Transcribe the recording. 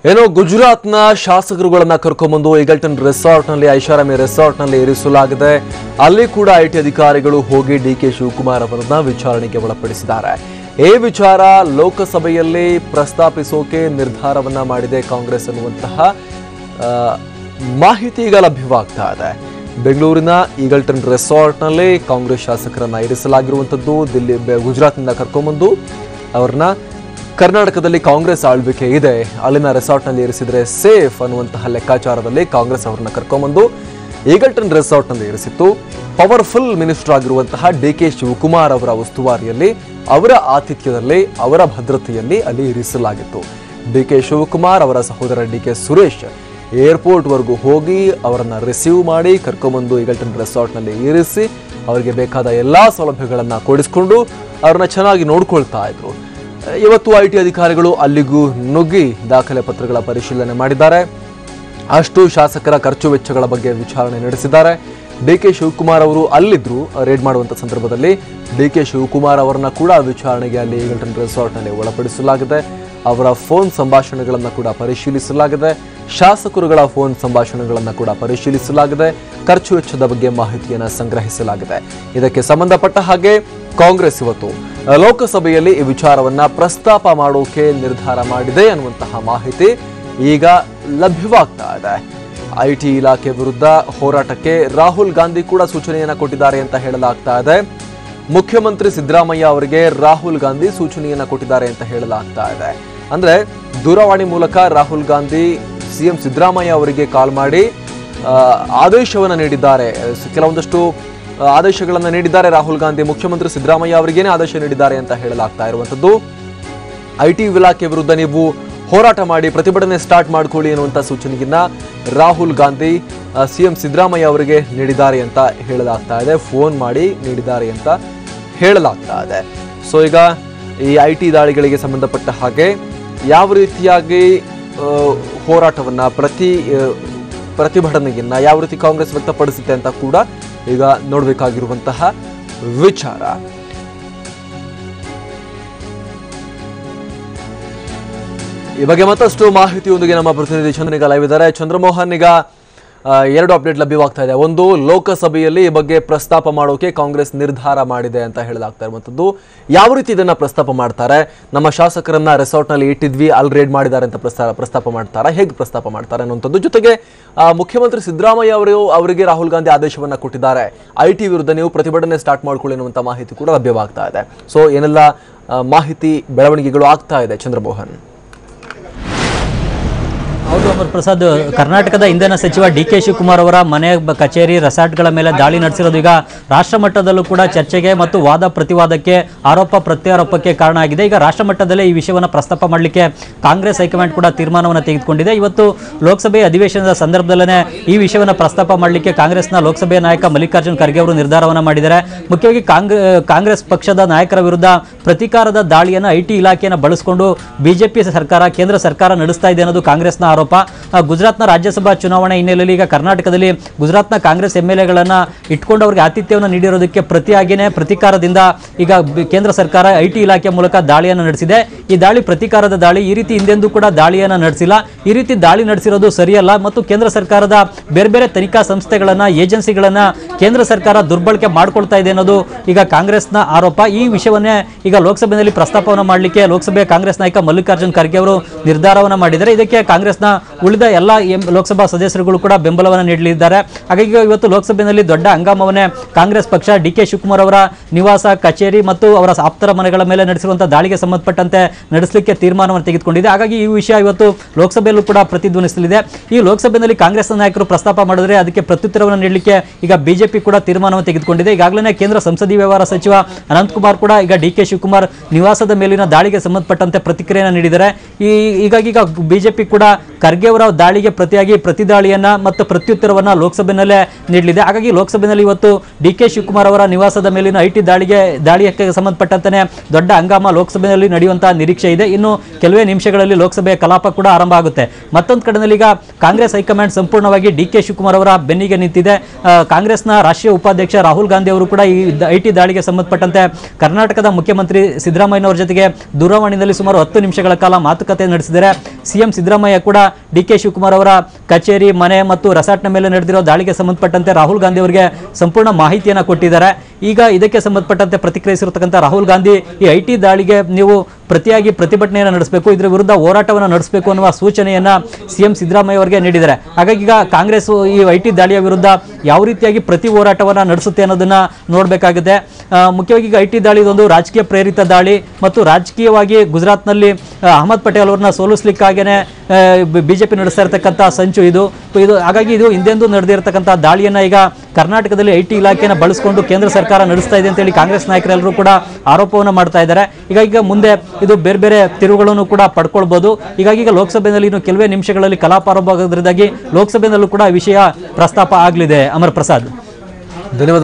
ಏನೋ ಗುಜರಾತ್ನ ಶಾಸಕರುಗಳನ್ನ ಕರ್ಕೊಂಡ್ಬಂದು ಈಗಲ್ಟನ್ ರೆಸಾರ್ಟ್ನಲ್ಲಿ ಐಷಾರಾಮಿ ರೆಸಾರ್ಟ್ನಲ್ಲಿ ಇರಿಸಲಾಗಿದೆ. ಅಲ್ಲಿ ಕೂಡ ಐಟಿ ಅಧಿಕಾರಿಗಳು ಹೋಗಿ ಡಿಕೆ ಶಿವಕುಮಾರ್ ಅವರನ್ನ ವಿಚಾರಣೆಗೆ ಒಳಪಡಿಸಿದ್ದಾರೆ. ಈ ವಿಚಾರ ಲೋಕಸಭೆಯಲ್ಲಿ ಪ್ರಸ್ತಾಪಿಸೋಕೆ ನಿರ್ಧಾರವನ್ನ ಮಾಡಿದೆ ಕಾಂಗ್ರೆಸ್ ಅನ್ನುವಂತಹ ಮಾಹಿತಿ ಈಗ ಲಭ್ಯವಾಗ್ತಾ ಇದೆ. ಬೆಂಗಳೂರಿನ ಈಗಲ್ಟನ್ ರೆಸಾರ್ಟ್ನಲ್ಲಿ ಕಾಂಗ್ರೆಸ್ ಶಾಸಕರನ್ನ ಇರಿಸಲಾಗಿರುವಂಥದ್ದು. ಗುಜರಾತ್ನಿಂದ ಕರ್ಕೊಂಡ್ಬಂದು ಅವ್ರನ್ನ ಕರ್ನಾಟಕದಲ್ಲಿ ಕಾಂಗ್ರೆಸ್ ಆಳ್ವಿಕೆ ಇದೆ, ಅಲ್ಲಿನ ರೆಸಾರ್ಟ್ನಲ್ಲಿ ಇರಿಸಿದ್ರೆ ಸೇಫ್ ಅನ್ನುವಂತಹ ಲೆಕ್ಕಾಚಾರದಲ್ಲಿ ಕಾಂಗ್ರೆಸ್ ಅವರನ್ನ ಕರ್ಕೊಂಡ್ಬಂದು ಈಗಲ್ಟನ್ ರೆಸಾರ್ಟ್ನಲ್ಲಿ ಇರಿಸಿತ್ತು. ಪವರ್ಫುಲ್ ಮಿನಿಸ್ಟರ್ ಆಗಿರುವಂತಹ ಡಿಕೆ ಶಿವಕುಮಾರ್ ಅವರ ಉಸ್ತುವಾರಿಯಲ್ಲಿ, ಅವರ ಆತಿಥ್ಯದಲ್ಲಿ, ಅವರ ಭದ್ರತೆಯಲ್ಲಿ ಅಲ್ಲಿ ಇರಿಸಲಾಗಿತ್ತು. ಡಿಕೆ ಶಿವಕುಮಾರ್ ಅವರ ಸಹೋದರ ಡಿಕೆ ಸುರೇಶ್ ಏರ್ಪೋರ್ಟ್ವರೆಗೂ ಹೋಗಿ ಅವರನ್ನ ರಿಸೀವ್ ಮಾಡಿ ಕರ್ಕೊಂಡ್ಬಂದು ಈಗಲ್ಟನ್ ರೆಸಾರ್ಟ್ನಲ್ಲಿ ಇರಿಸಿ ಅವರಿಗೆ ಬೇಕಾದ ಎಲ್ಲಾ ಸೌಲಭ್ಯಗಳನ್ನ ಕೊಡಿಸ್ಕೊಂಡು ಅವ್ರನ್ನ ಚೆನ್ನಾಗಿ ನೋಡ್ಕೊಳ್ತಾ ಇದ್ರು. ಇವತ್ತು ಐಟಿ ಅಧಿಕಾರಿಗಳು ಅಲ್ಲಿಗೂ ನುಗ್ಗಿ ದಾಖಲೆ ಪತ್ರಗಳ ಪರಿಶೀಲನೆ ಮಾಡಿದ್ದಾರೆ. ಅಷ್ಟು ಶಾಸಕರ ಖರ್ಚು ವೆಚ್ಚಗಳ ಬಗ್ಗೆ ವಿಚಾರಣೆ ನಡೆಸಿದ್ದಾರೆ. ಡಿಕೆ ಶಿವಕುಮಾರ್ ಅವರು ಅಲ್ಲಿದ್ರು ರೇಡ್ ಮಾಡುವಂಥ ಸಂದರ್ಭದಲ್ಲಿ ಡಿಕೆ ಶಿವಕುಮಾರ್ ಅವರನ್ನ ಕೂಡ ವಿಚಾರಣೆಗೆ ಅಲ್ಲಿ ಈಗಲ್ಟನ್ ರೆಸಾರ್ಟ್ನಲ್ಲಿ ಒಳಪಡಿಸಲಾಗಿದೆ. ಅವರ ಫೋನ್ ಸಂಭಾಷಣೆಗಳನ್ನು ಕೂಡ ಪರಿಶೀಲಿಸಲಾಗಿದೆ. ಶಾಸಕರುಗಳ ಫೋನ್ ಸಂಭಾಷಣೆಗಳನ್ನು ಕೂಡ ಪರಿಶೀಲಿಸಲಾಗಿದೆ. ಖರ್ಚು ವೆಚ್ಚದ ಬಗ್ಗೆ ಮಾಹಿತಿಯನ್ನು ಸಂಗ್ರಹಿಸಲಾಗಿದೆ. ಇದಕ್ಕೆ ಸಂಬಂಧಪಟ್ಟ ಹಾಗೆ ಕಾಂಗ್ರೆಸ್ ಇವತ್ತು ಲೋಕಸಭೆಯಲ್ಲಿ ಈ ವಿಚಾರವನ್ನ ಪ್ರಸ್ತಾಪ ಮಾಡೋಕೆ ನಿರ್ಧಾರ ಮಾಡಿದೆ ಅನ್ನುವಂತಹ ಮಾಹಿತಿ ಈಗ ಲಭ್ಯವಾಗ್ತಾ ಇದೆ. ಐಟಿ ಇಲಾಖೆ ವಿರುದ್ಧ ಹೋರಾಟಕ್ಕೆ ರಾಹುಲ್ ಗಾಂಧಿ ಕೂಡ ಸೂಚನೆಯನ್ನ ಕೊಟ್ಟಿದ್ದಾರೆ ಅಂತ ಹೇಳಲಾಗ್ತಾ ಇದೆ. ಮುಖ್ಯಮಂತ್ರಿ ಸಿದ್ದರಾಮಯ್ಯ ಅವರಿಗೆ ರಾಹುಲ್ ಗಾಂಧಿ ಸೂಚನೆಯನ್ನ ಕೊಟ್ಟಿದ್ದಾರೆ ಅಂತ ಹೇಳಲಾಗ್ತಾ ಇದೆ. ಅಂದ್ರೆ ದೂರವಾಣಿ ಮೂಲಕ ರಾಹುಲ್ ಗಾಂಧಿ ಸಿಎಂ ಸಿದ್ದರಾಮಯ್ಯ ಅವರಿಗೆ ಕಾಲ್ ಮಾಡಿ ಆದೇಶವನ್ನ ನೀಡಿದ್ದಾರೆ. ಕೆಲವೊಂದಷ್ಟು ಆದೇಶಗಳನ್ನು ನೀಡಿದ್ದಾರೆ ರಾಹುಲ್ ಗಾಂಧಿ. ಮುಖ್ಯಮಂತ್ರಿ ಸಿದ್ದರಾಮಯ್ಯ ಅವರಿಗೇನೆ ಆದೇಶ ನೀಡಿದ್ದಾರೆ ಅಂತ ಹೇಳಲಾಗ್ತಾ ಇರುವಂತದ್ದು. ಐಟಿ ಇಲಾಖೆ ವಿರುದ್ಧ ನೀವು ಹೋರಾಟ ಮಾಡಿ, ಪ್ರತಿಭಟನೆ ಸ್ಟಾರ್ಟ್ ಮಾಡ್ಕೊಳ್ಳಿ ಅನ್ನುವಂಥ ಸೂಚನೆಯನ್ನ ರಾಹುಲ್ ಗಾಂಧಿ ಸಿಎಂ ಸಿದ್ದರಾಮಯ್ಯ ಅವರಿಗೆ ನೀಡಿದ್ದಾರೆ ಅಂತ ಹೇಳಲಾಗ್ತಾ ಇದೆ. ಫೋನ್ ಮಾಡಿ ನೀಡಿದ್ದಾರೆ ಅಂತ ಹೇಳಲಾಗ್ತಾ ಇದೆ. ಸೊ ಈಗ ಈ ಐಟಿ ದಾಳಿಗಳಿಗೆ ಸಂಬಂಧಪಟ್ಟ ಹಾಗೆ ಯಾವ ರೀತಿಯಾಗಿ ಹೋರಾಟವನ್ನ ಪ್ರತಿಭಟನೆಯನ್ನ ಯಾವ ರೀತಿ ಕಾಂಗ್ರೆಸ್ ವ್ಯಕ್ತಪಡಿಸುತ್ತೆ ಅಂತ ಕೂಡ ಈಗ ನೋಡಬೇಕಾಗಿರುವಂತಹ ವಿಚಾರ. ಈ ಬಗ್ಗೆ ಮತ್ತಷ್ಟು ಮಾಹಿತಿಯೊಂದಿಗೆ ನಮ್ಮ ಪ್ರತಿನಿಧಿ ಚಂದ್ರನಿಗ ಲೈವ್ ಇದ್ದಾರೆ. ಚಂದ್ರಮೋಹನ್, ಈಗ ಎರಡು ಅಪ್ಡೇಟ್ ಲಭ್ಯವಾಗ್ತಾ ಇದೆ. ಒಂದು, ಲೋಕಸಭೆಯಲ್ಲಿ ಈ ಬಗ್ಗೆ ಪ್ರಸ್ತಾಪ ಮಾಡೋಕೆ ಕಾಂಗ್ರೆಸ್ ನಿರ್ಧಾರ ಮಾಡಿದೆ ಅಂತ ಹೇಳಲಾಗ್ತಾ ಇರುವಂತದ್ದು. ಯಾವ ರೀತಿ ಇದನ್ನ ಪ್ರಸ್ತಾಪ ಮಾಡ್ತಾರೆ? ನಮ್ಮ ಶಾಸಕರನ್ನ ರೆಸಾರ್ಟ್ನಲ್ಲಿ ಇಟ್ಟಿದ್ವಿ, ಅಲ್ಲಿ ರೇಡ್ ಮಾಡಿದ್ದಾರೆ ಅಂತ ಪ್ರಸ್ತಾಪ ಮಾಡ್ತಾರೆ, ಹೇಗೆ ಪ್ರಸ್ತಾಪ ಮಾಡ್ತಾರೆ ಅನ್ನುವಂಥದ್ದು. ಜೊತೆಗೆ ಮುಖ್ಯಮಂತ್ರಿ ಸಿದ್ದರಾಮಯ್ಯ ಅವರಿಗೆ ರಾಹುಲ್ ಗಾಂಧಿ ಆದೇಶವನ್ನ ಕೊಟ್ಟಿದ್ದಾರೆ, ಐಟಿ ವಿರುದ್ಧ ನೀವು ಪ್ರತಿಭಟನೆ ಸ್ಟಾರ್ಟ್ ಮಾಡ್ಕೊಳ್ಳಿ ಅನ್ನುವಂಥ ಮಾಹಿತಿ ಕೂಡ ಲಭ್ಯವಾಗ್ತಾ ಇದೆ. ಸೊ ಏನೆಲ್ಲ ಮಾಹಿತಿ ಬೆಳವಣಿಗೆಗಳು ಆಗ್ತಾ ಇದೆ ಚಂದ್ರಮೋಹನ್? ಹೌದು ಅಮರ್ ಪ್ರಸಾದ್, ಕರ್ನಾಟಕದ ಇಂಧನ ಸಚಿವ ಡಿಕೆ ಶಿವಕುಮಾರ್ ಅವರ ಮನೆ, ಕಚೇರಿ, ರೆಸಾರ್ಟ್ಗಳ ಮೇಲೆ ದಾಳಿ ನಡೆಸಿರೋದು ಈಗ ರಾಷ್ಟ್ರ ಮಟ್ಟದಲ್ಲೂ ಕೂಡ ಚರ್ಚೆಗೆ ಮತ್ತು ವಾದ ಪ್ರತಿವಾದಕ್ಕೆ, ಆರೋಪ ಪ್ರತ್ಯಾರೋಪಕ್ಕೆ ಕಾರಣ ಆಗಿದೆ. ಈಗ ರಾಷ್ಟ್ರ ಮಟ್ಟದಲ್ಲೇ ಈ ವಿಷಯವನ್ನು ಪ್ರಸ್ತಾಪ ಮಾಡಲಿಕ್ಕೆ ಕಾಂಗ್ರೆಸ್ ಹೈಕಮಾಂಡ್ ಕೂಡ ತೀರ್ಮಾನವನ್ನು ತೆಗೆದುಕೊಂಡಿದೆ. ಇವತ್ತು ಲೋಕಸಭೆ ಅಧಿವೇಶನದ ಸಂದರ್ಭದಲ್ಲೇ ಈ ವಿಷಯವನ್ನು ಪ್ರಸ್ತಾಪ ಮಾಡಲಿಕ್ಕೆ ಕಾಂಗ್ರೆಸ್ನ ಲೋಕಸಭೆಯ ನಾಯಕ ಮಲ್ಲಿಕಾರ್ಜುನ್ ಖರ್ಗೆ ಅವರು ನಿರ್ಧಾರವನ್ನು ಮಾಡಿದ್ದಾರೆ. ಮುಖ್ಯವಾಗಿ ಕಾಂಗ್ರೆಸ್ ಪಕ್ಷದ ನಾಯಕರ ವಿರುದ್ಧ ಪ್ರತೀಕಾರದ ದಾಳಿಯನ್ನು ಐಟಿ ಇಲಾಖೆಯನ್ನು ಬಳಸಿಕೊಂಡು ಬಿಜೆಪಿ ಸರ್ಕಾರ, ಕೇಂದ್ರ ಸರ್ಕಾರ ನಡೆಸ್ತಾ ಇದೆ ಅನ್ನೋದು ಕಾಂಗ್ರೆಸ್ನ ಆರೋಪ. ಗುಜರಾತ್ನ ರಾಜ್ಯಸಭಾ ಚುನಾವಣೆ ಹಿನ್ನೆಲೆಯಲ್ಲಿ ಈಗ ಕರ್ನಾಟಕದಲ್ಲಿ ಗುಜರಾತ್ನ ಕಾಂಗ್ರೆಸ್ ಎಂಎಲ್ಎಗಳನ್ನ ಇಟ್ಕೊಂಡು ಅವರಿಗೆ ಆತಿಥ್ಯವನ್ನು ನೀಡಿರೋದಕ್ಕೆ ಪ್ರತೀಕಾರದಿಂದ ಈಗ ಕೇಂದ್ರ ಸರ್ಕಾರ ಐಟಿ ಇಲಾಖೆ ಮೂಲಕ ದಾಳಿಯನ್ನು ನಡೆಸಿದೆ. ಈ ದಾಳಿ ಪ್ರತೀಕಾರದ ದಾಳಿ. ಈ ರೀತಿ ಹಿಂದೆಂದೂ ಕೂಡ ದಾಳಿಯನ್ನು ನಡೆಸಿಲ್ಲ. ಈ ರೀತಿ ದಾಳಿ ನಡೆಸಿರೋದು ಸರಿಯಲ್ಲ ಮತ್ತು ಕೇಂದ್ರ ಸರ್ಕಾರದ ಬೇರೆ ಬೇರೆ ತನಿಖಾ ಸಂಸ್ಥೆಗಳನ್ನ, ಏಜೆನ್ಸಿಗಳನ್ನ ಕೇಂದ್ರ ಸರ್ಕಾರ ದುರ್ಬಳಕೆ ಮಾಡ್ಕೊಳ್ತಾ ಇದೆ ಅನ್ನೋದು ಈಗ ಕಾಂಗ್ರೆಸ್ನ ಆರೋಪ. ಈ ವಿಷಯವನ್ನೇ ಈಗ ಲೋಕಸಭೆಯಲ್ಲಿ ಪ್ರಸ್ತಾಪವನ್ನು ಮಾಡಲಿಕ್ಕೆ ಲೋಕಸಭೆ ಕಾಂಗ್ರೆಸ್ ನಾಯಕ ಮಲ್ಲಿಕಾರ್ಜುನ್ ಖರ್ಗೆ ಅವರು ನಿರ್ಧಾರವನ್ನು ಮಾಡಿದ್ದಾರೆ. ಇದಕ್ಕೆ ಕಾಂಗ್ರೆಸ್ನ ಉಳಿದ ಎಲ್ಲ ಲೋಕಸಭಾ ಸದಸ್ಯರುಗಳು ಕೂಡ ಬೆಂಬಲವನ್ನು ನೀಡಲಿದ್ದಾರೆ. ಹಾಗಾಗಿ ಇವತ್ತು ಲೋಕಸಭೆಯಲ್ಲಿ ದೊಡ್ಡ ಹಂಗಾಮವನ್ನೇ ಕಾಂಗ್ರೆಸ್ ಪಕ್ಷ ಡಿಕೆ ಶಿವಕುಮಾರ್ ಅವರ ನಿವಾಸ, ಕಚೇರಿ ಮತ್ತು ಅವರ ಆಪ್ತರ ಮನೆಗಳ ಮೇಲೆ ನಡೆಸಿರುವಂತಹ ದಾಳಿಗೆ ಸಂಬಂಧಪಟ್ಟಂತೆ ನಡೆಸಲಿಕ್ಕೆ ತೀರ್ಮಾನವನ್ನು ತೆಗೆದುಕೊಂಡಿದೆ. ಹಾಗಾಗಿ ಈ ವಿಷಯ ಇವತ್ತು ಲೋಕಸಭೆಯಲ್ಲೂ ಕೂಡ ಪ್ರತಿಧ್ವನಿಸಲಿದೆ. ಈ ಲೋಕಸಭೆಯಲ್ಲಿ ಕಾಂಗ್ರೆಸ್ ನಾಯಕರು ಪ್ರಸ್ತಾಪ ಮಾಡಿದರೆ ಅದಕ್ಕೆ ಪ್ರತ್ಯುತ್ತರವನ್ನು ನೀಡಲಿಕ್ಕೆ ಈಗ ಬಿಜೆಪಿ ಕೂಡ ತೀರ್ಮಾನವನ್ನು ತೆಗೆದುಕೊಂಡಿದೆ. ಈಗಾಗಲೇ ಕೇಂದ್ರ ಸಂಸದೀಯ ವ್ಯವಹಾರ ಸಚಿವ ಅನಂತಕುಮಾರ್ ಕೂಡ ಈಗ ಡಿಕೆ ಶಿವಕುಮಾರ್ ನಿವಾಸದ ಮೇಲಿನ ದಾಳಿಗೆ ಸಂಬಂಧಪಟ್ಟಂತೆ ಪ್ರತಿಕ್ರಿಯೆಯನ್ನು ನೀಡಿದ್ದಾರೆ. ಹೀಗಾಗಿ ಈಗ ಬಿಜೆಪಿ ಕೂಡ ಖರ್ಗೆ ಅವರ ದಾಳಿಗೆ ಪ್ರತಿಯಾಗಿ ಪ್ರತಿದಾಳಿಯನ್ನ ಮತ್ತು ಪ್ರತ್ಯುತ್ತರವನ್ನ ಲೋಕಸಭೆಯಲ್ಲೇ ನೀಡಲಿದೆ. ಹಾಗಾಗಿ ಲೋಕಸಭೆಯಲ್ಲಿ ಇವತ್ತು ಡಿ.ಕೆ. ಶಿವಕುಮಾರ್ ಅವರ ನಿವಾಸದ ಮೇಲಿನ ಐಟಿ ದಾಳಿಗೆ ಸಂಬಂಧಪಟ್ಟಂತೆ ದೊಡ್ಡ ಹಂಗಾಮ ಲೋಕಸಭೆಯಲ್ಲಿ ನಡೆಯುವಂತಹ ನಿರೀಕ್ಷೆ ಇದೆ. ಇನ್ನು ಕೆಲವೇ ನಿಮಿಷಗಳಲ್ಲಿ ಲೋಕಸಭೆಯ ಕಲಾಪ ಕೂಡ ಆರಂಭ ಆಗುತ್ತೆ. ಮತ್ತೊಂದು ಕಡೆಯಲ್ಲಿ ಈಗ ಕಾಂಗ್ರೆಸ್ ಹೈಕಮಾಂಡ್ ಸಂಪೂರ್ಣವಾಗಿ ಡಿ.ಕೆ. ಶಿವಕುಮಾರ್ ಅವರ ಬೆನ್ನಿಗೆ ನಿಂತಿದೆ. ಕಾಂಗ್ರೆಸ್ನ ರಾಷ್ಟ್ರೀಯ ಉಪಾಧ್ಯಕ್ಷ ರಾಹುಲ್ ಗಾಂಧಿ ಅವರು ಕೂಡ ಈ ಐಟಿ ದಾಳಿಗೆ ಸಂಬಂಧಪಟ್ಟಂತೆ ಕರ್ನಾಟಕದ ಮುಖ್ಯಮಂತ್ರಿ ಸಿದ್ದರಾಮಯ್ಯನವರ ಜೊತೆಗೆ ದೂರವಾಣಿಯಲ್ಲಿ ಸುಮಾರು 10 ನಿಮಿಷಗಳ ಕಾಲ ಮಾತುಕತೆ ನಡೆಸಿದ್ದಾರೆ. ಸಿಎಂ ಸಿದ್ದರಾಮಯ್ಯ ಕೂಡ ಡಿ.ಕೆ. ಶಿವಕುಮಾರ್ ಅವರ ಕಚೇರಿ, ಮನೆ ಮತ್ತು ರೆಸಾರ್ಟ್ನ ಮೇಲೆ ನಡೆದಿರೋ ದಾಳಿಗೆ ಸಂಬಂಧಪಟ್ಟಂತೆ ರಾಹುಲ್ ಗಾಂಧಿ ಅವರಿಗೆ ಸಂಪೂರ್ಣ ಮಾಹಿತಿಯನ್ನು ಕೊಟ್ಟಿದ್ದಾರೆ. ಈಗ ಇದಕ್ಕೆ ಸಂಬಂಧಪಟ್ಟಂತೆ ಪ್ರತಿಕ್ರಿಯಿಸಿರತಕ್ಕಂಥ ರಾಹುಲ್ ಗಾಂಧಿ ಈ ಐಟಿ ದಾಳಿಗೆ ನೀವು ಪ್ರತಿಯಾಗಿ ಪ್ರತಿಭಟನೆಯನ್ನು ನಡೆಸಬೇಕು, ಇದರ ವಿರುದ್ಧ ಹೋರಾಟವನ್ನು ನಡೆಸಬೇಕು ಅನ್ನುವ ಸೂಚನೆಯನ್ನ ಸಿಎಂ ಸಿದ್ದರಾಮಯ್ಯ ಅವರಿಗೆ ನೀಡಿದ್ದಾರೆ. ಹಾಗಾಗಿ ಈಗ ಕಾಂಗ್ರೆಸ್ ಈ ಐಟಿ ದಾಳಿಯ ವಿರುದ್ಧ ಯಾವ ರೀತಿಯಾಗಿ ಪ್ರತಿ ಹೋರಾಟವನ್ನು ನಡೆಸುತ್ತೆ ಅನ್ನೋದನ್ನ ನೋಡಬೇಕಾಗಿದೆ. ಮುಖ್ಯವಾಗಿ ಈಗ ಐಟಿ ದಾಳಿ ಒಂದು ರಾಜಕೀಯ ಪ್ರೇರಿತ ದಾಳಿ ಮತ್ತು ರಾಜಕೀಯವಾಗಿ ಗುಜರಾತ್ನಲ್ಲಿ ಅಹಮದ್ ಪಟೇಲ್ ಅವರನ್ನ ಸೋಲಿಸಲಿಕ್ಕಾಗೇನೆ ಬಿಜೆಪಿ ನಡೆಸ್ತಾ ಇರತಕ್ಕಂಥ ಸಂಚು ಇದು. ಹಾಗಾಗಿ ಇದು ಹಿಂದೆಂದೂ ನಡೆದಿರತಕ್ಕಂಥ ದಾಳಿಯನ್ನ ಈಗ ಕರ್ನಾಟಕದಲ್ಲಿ ಐಟಿ ಇಲಾಖೆಯನ್ನು ಬಳಸಿಕೊಂಡು ಕೇಂದ್ರ ಸರ್ಕಾರ ನಡೆಸ್ತಾ ಇದೆ ಅಂತೇಳಿ ಕಾಂಗ್ರೆಸ್ ನಾಯಕರೆಲ್ಲರೂ ಕೂಡ ಆರೋಪವನ್ನು ಮಾಡ್ತಾ ಇದ್ದಾರೆ. ಈಗ ಮುಂದೆ ಇದು ಬೇರೆ ಬೇರೆ ತಿರುವುಗಳನ್ನು ಕೂಡ ಪಡ್ಕೊಳ್ಬಹುದು. ಹೀಗಾಗಿ ಈಗ ಲೋಕಸಭೆಯಲ್ಲಿ ಇನ್ನು ಕೆಲವೇ ನಿಮಿಷಗಳಲ್ಲಿ ಕಲಾಪ ಆರಂಭ ಆಗೋದ್ರಿಂದಾಗಿ ಲೋಕಸಭೆಯಲ್ಲೂ ಕೂಡ ವಿಷಯ ಪ್ರಸ್ತಾಪ ಆಗಲಿದೆ. ಅಮರ್ ಪ್ರಸಾದ್, ಧನ್ಯವಾದ.